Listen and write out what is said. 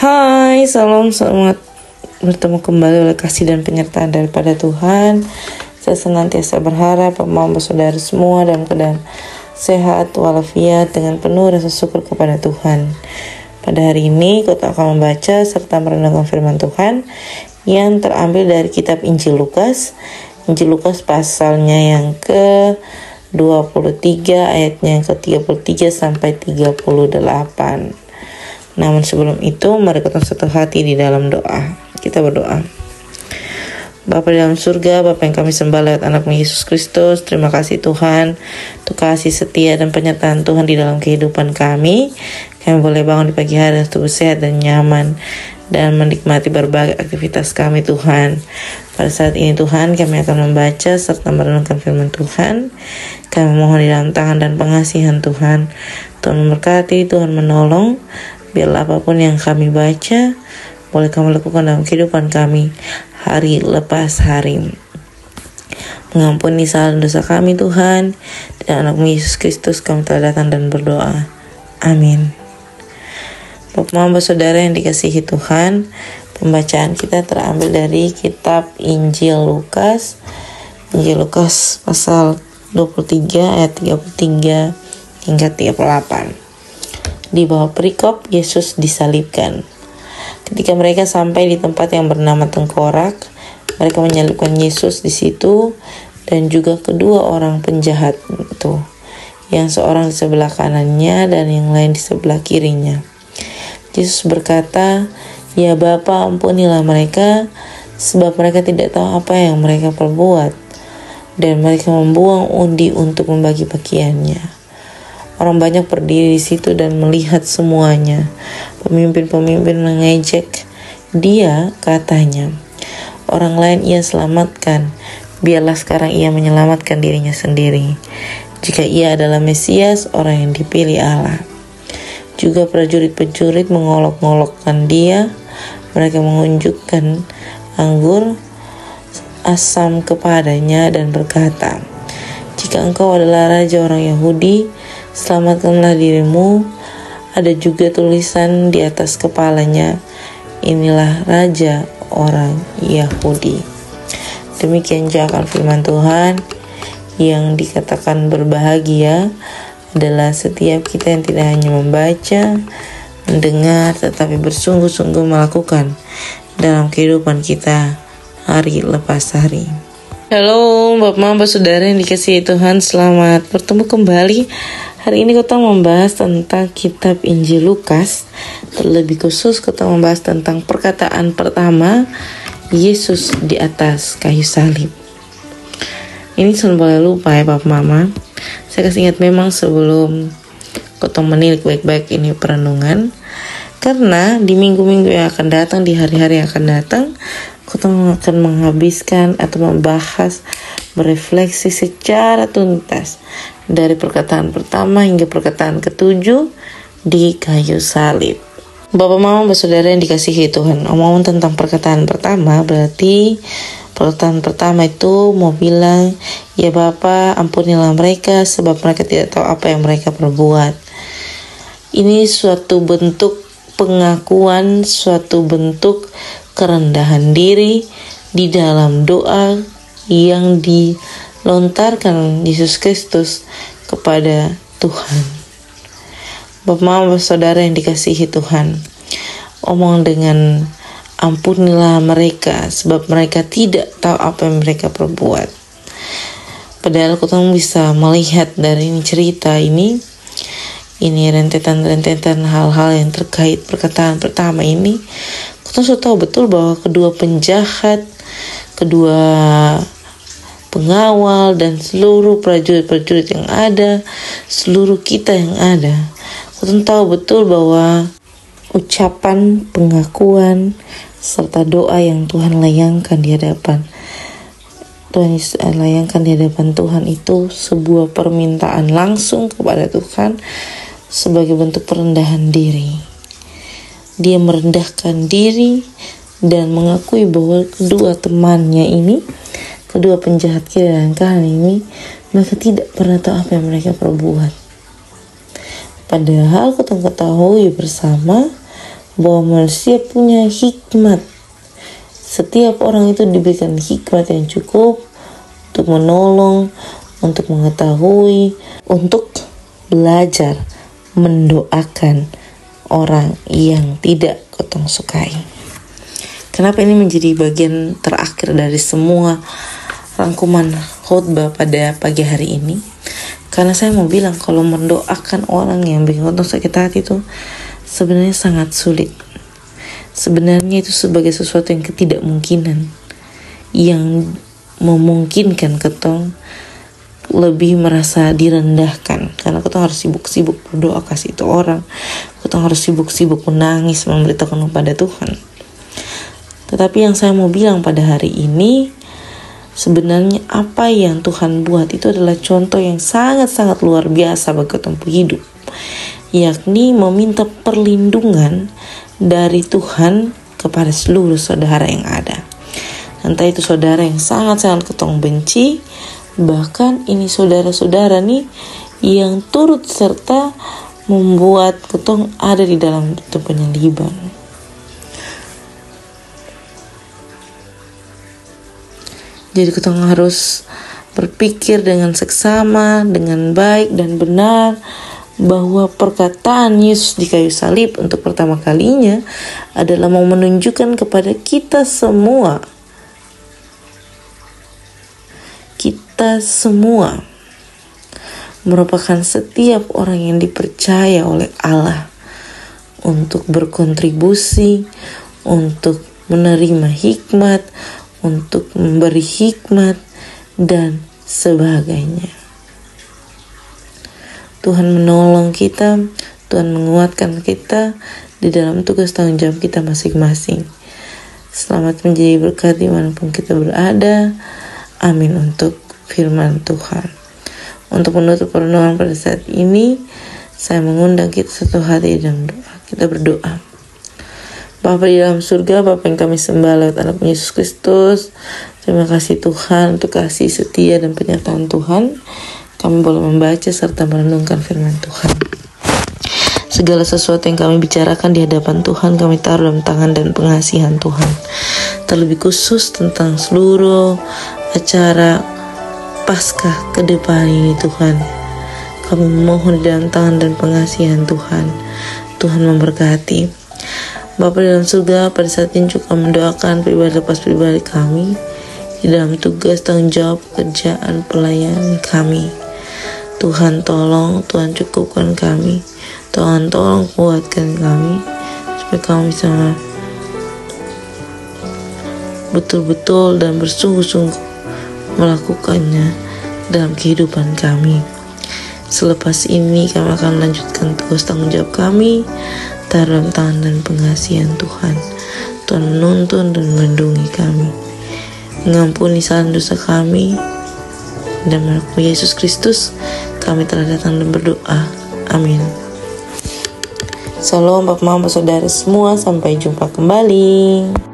Hai, selamat bertemu kembali oleh kasih dan penyertaan daripada Tuhan. Saya senantiasa berharap Bapak saudara semua dalam keadaan sehat walafiat dengan penuh rasa syukur kepada Tuhan. Pada hari ini kita akan membaca serta merenungkan firman Tuhan yang terambil dari kitab Injil Lukas pasalnya yang ke-23 ayatnya yang ke-33 sampai 38. Namun sebelum itu, mari kita satu hati di dalam doa. Kita berdoa. Bapa dalam surga, Bapa yang kami sembah lewat anak-Mu Yesus Kristus, terima kasih Tuhan untuk kasih setia dan penyertaan Tuhan di dalam kehidupan kami. Kami boleh bangun di pagi hari untuk sehat dan nyaman dan menikmati berbagai aktivitas kami Tuhan. Pada saat ini Tuhan, kami akan membaca serta merenungkan firman Tuhan. Kami mohon di dalam tangan dan pengasihan Tuhan. Tuhan memberkati, Tuhan menolong. Biarlah apapun yang kami baca, boleh kami lakukan dalam kehidupan kami hari lepas hari. Mengampuni salah dosa kami Tuhan. Dan anak-Mu Yesus Kristus kami telah datang dan berdoa. Amin. Bapak saudara yang dikasihi Tuhan, pembacaan kita terambil dari kitab Injil Lukas pasal 23 ayat 33 hingga 38. Di bawah perikop Yesus disalibkan. Ketika mereka sampai di tempat yang bernama Tengkorak, mereka menyalibkan Yesus di situ dan juga kedua orang penjahat itu, yang seorang di sebelah kanannya dan yang lain di sebelah kirinya. Yesus berkata, "Ya Bapa, ampunilah mereka, sebab mereka tidak tahu apa yang mereka perbuat." Dan mereka membuang undi untuk membagi bagiannya. Orang banyak berdiri di situ dan melihat semuanya. Pemimpin-pemimpin mengejek dia, katanya, "Orang lain ia selamatkan, biarlah sekarang ia menyelamatkan dirinya sendiri. Jika ia adalah Mesias, orang yang dipilih Allah." Juga prajurit-prajurit mengolok-ngolokkan dia. Mereka mengunjukkan anggur asam kepadanya dan berkata, "Jika engkau adalah raja orang Yahudi, selamatkanlah dirimu." Ada juga tulisan di atas kepalanya, "Inilah raja orang Yahudi." Demikian jawaban firman Tuhan. Yang dikatakan berbahagia adalah setiap kita yang tidak hanya membaca, mendengar, tetapi bersungguh-sungguh melakukan dalam kehidupan kita hari lepas hari. Halo Bapak saudara yang dikasihi Tuhan, selamat bertemu kembali. Hari ini kita membahas tentang kitab Injil Lukas. Terlebih khusus kita membahas tentang perkataan pertama Yesus di atas kayu salib. Ini jangan boleh lupa ya Bapak Mama. Saya kasih ingat memang sebelum kita menilik baik-baik ini perenungan. Karena di minggu-minggu yang akan datang, di hari-hari yang akan datang, kita akan menghabiskan atau membahas, berefleksi secara tuntas dari perkataan pertama hingga perkataan ke-7 di kayu salib. Bapak Mama saudara yang dikasihi Tuhan, omong tentang perkataan pertama berarti perkataan pertama itu mau bilang, "Ya Bapa, ampunilah mereka sebab mereka tidak tahu apa yang mereka perbuat." Ini suatu bentuk pengakuan, suatu bentuk kerendahan diri di dalam doa yang dilontarkan Yesus Kristus kepada Tuhan. Bapak saudara yang dikasihi Tuhan, omong dengan ampunilah mereka sebab mereka tidak tahu apa yang mereka perbuat. Padahal kita bisa melihat dari cerita ini rentetan hal-hal yang terkait perkataan pertama ini. Kita sudah tahu betul bahwa kedua penjahat, kedua pengawal, dan seluruh prajurit-prajurit yang ada, seluruh kita yang ada, kita tahu betul bahwa ucapan pengakuan serta doa yang Tuhan layangkan di hadapan Tuhan itu sebuah permintaan langsung kepada Tuhan sebagai bentuk perendahan diri. Dia merendahkan diri dan mengakui bahwa kedua temannya ini, kedua penjahat kiri dan kanan ini, mereka tidak pernah tahu apa yang mereka perbuat. Padahal kita ketahui bersama bahwa manusia punya hikmat. Setiap orang itu diberikan hikmat yang cukup untuk menolong, untuk mengetahui, untuk belajar mendoakan orang yang tidak ketong sukai. Kenapa ini menjadi bagian terakhir dari semua rangkuman khotbah pada pagi hari ini? Karena saya mau bilang kalau mendoakan orang yang bikin ketong sakit hati itu sebenarnya sangat sulit. Sebenarnya itu sebagai sesuatu yang ketidakmungkinan, yang memungkinkan ketong lebih merasa direndahkan, karena ketong harus sibuk-sibuk berdoa kasih itu orang, ketong harus sibuk-sibuk menangis memberitakan kepada Tuhan. Tetapi yang saya mau bilang pada hari ini, sebenarnya apa yang Tuhan buat itu adalah contoh yang sangat-sangat luar biasa bagi ketong hidup, yakni meminta perlindungan dari Tuhan kepada seluruh saudara yang ada. Entah itu saudara yang sangat-sangat ketong benci, bahkan ini saudara-saudara nih yang turut serta membuat ketong ada di dalam penyaliban. Jadi ketong harus berpikir dengan seksama, dengan baik dan benar, bahwa perkataan Yesus di kayu salib untuk pertama kalinya adalah mau menunjukkan kepada kita semua merupakan setiap orang yang dipercaya oleh Allah untuk berkontribusi, untuk menerima hikmat, untuk memberi hikmat dan sebagainya. Tuhan menolong kita, Tuhan menguatkan kita di dalam tugas tanggung jawab kita masing-masing. Selamat menjadi berkat dimanapun kita berada. Amin untuk firman Tuhan. Untuk menutup renungan pada saat ini, saya mengundang kita satu hati dalam doa. Kita berdoa. Bapa di dalam surga, Bapa yang kami sembah lewat anak Yesus Kristus, terima kasih Tuhan untuk kasih setia dan penyertaan Tuhan. Kami boleh membaca serta merenungkan firman Tuhan. Segala sesuatu yang kami bicarakan di hadapan Tuhan, kami taruh dalam tangan dan pengasihan Tuhan. Terlebih khusus tentang seluruh acara Paskah ke depan ini Tuhan, kami memohon di dalam tangan dan pengasihan Tuhan. Tuhan memberkati. Bapa di dalam surga, pada saat ini juga mendoakan pribadi lepas pribadi kami di dalam tugas tanggung jawab pekerjaan pelayanan kami. Tuhan tolong, Tuhan cukupkan kami, Tuhan tolong kuatkan kami supaya kami bisa betul-betul dan bersungguh-sungguh melakukannya dalam kehidupan kami. Selepas ini kami akan melanjutkan tugas tanggung jawab kami dalam tangan dan pengasihan Tuhan. Tuhan menuntun dan melindungi kami, mengampuni salah dosa kami, dan dalam Yesus Kristus kami telah datang dan berdoa. Amin. Salam Bapak Mama Saudara semua, sampai jumpa kembali.